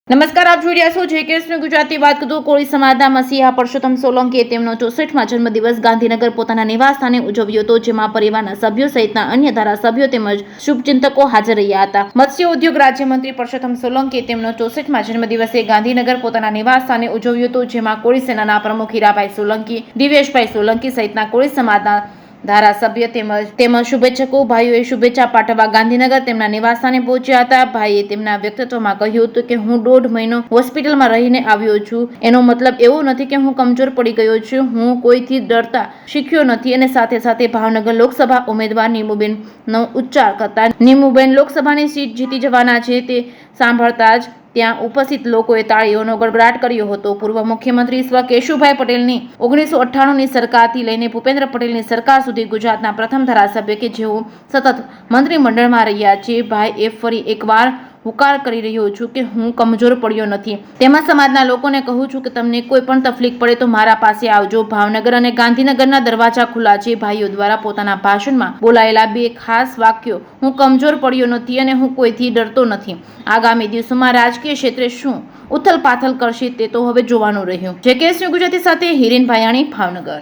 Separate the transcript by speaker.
Speaker 1: નમસ્કાર, આપ જોઈ રહ્યા છો જેકેએસની ગુજરાતી વાત કરું. કોળી સમાજના મસીહા પરસોત્તમ સોલંકીએ તેમનો 64મા જન્મદિવસ ગાંધીનગર પોતાના નિવાસસ્થાને ઉજવ્યો હતો, જેમાં પરિવારના સભ્યો સહિતના અન્ય ધારાસભ્યો તેમજ શુભચિંતકો હાજર રહ્યા હતા. મત્સ્ય ઉદ્યોગ રાજ્યમંત્રી પરસોત્તમ સોલંકીએ તેમનો 64મા જન્મદિવસે ગાંધીનગર પોતાના નિવાસસ્થાને ઉજવ્યો હતો, જેમાં કોળી સેનાના પ્રમુખ હીરાભાઈ સોલંકી, દિવેશભાઈ સોલંકી સહિતના કોળી સમાજના ધારાસભ્ય તેમજ શુભેચ્છકો ભાઈઓએ શુભેચ્છા પાઠવવા ગાંધીનગર તેમના નિવાસસ્થાને પહોંચ્યા હતા. ભાઈએ તેમના વ્યક્તિત્વમાં કહ્યું હતું કે હું 1.5 મહિનો હોસ્પિટલમાં રહીને આવ્યો છું. એનો મતલબ એવો નથી કે હું કમજોર પડી ગયો છું. હું કોઈથી ડરતા શીખ્યો નથી. અને સાથે સાથે ભાવનગર લોકસભા ઉમેદવાર નીમુબેનનો ઉચ્ચાર કરતા નીમુબેન લોકસભાની સીટ જીતી જવાના છે તે સાંભળતા જ ત્યાં ઉપસ્થિત લોકોએ તાળીઓનો ગડગડાટ કર્યો હતો. પૂર્વ મુખ્યમંત્રી સ્વ કેશુભાઈ પટેલની 1998ની સરકારથી લઈને ભૂપેન્દ્ર પટેલની સરકાર સુધી ગુજરાતના પ્રથમ ધારાસભ્ય કે જેઓ સતત મંત્રીમંડળમાં રહ્યા છે, ભાઈ ફરી એકવાર હુંકાર કરી રહ્યો છું કે હું કમજોર પડ્યો નથી. તેમાં સમાજના લોકોને કહું છું કે તમને કોઈ પણ તકલીફ પડે તો મારા પાસે આવજો. ભાવનગર અને ગાંધીનગરના દરવાજા ખુલ્લા છે. ભાઈઓ દ્વારા પોતાના ભાષણમાં બોલાયેલા બે ખાસ વાક્યો, હું કમજોર પડ્યો નથી અને હું કોઈથી ડરતો નથી, આગામી દિવસોમાં રાજકીય ક્ષેત્રે શું ઉથલપાથલ કરશે તે તો હવે જોવાનું રહ્યું. જેકેએસની ગુજરાતી સાથે હિરેન ભાયાણી, ભાવનગર.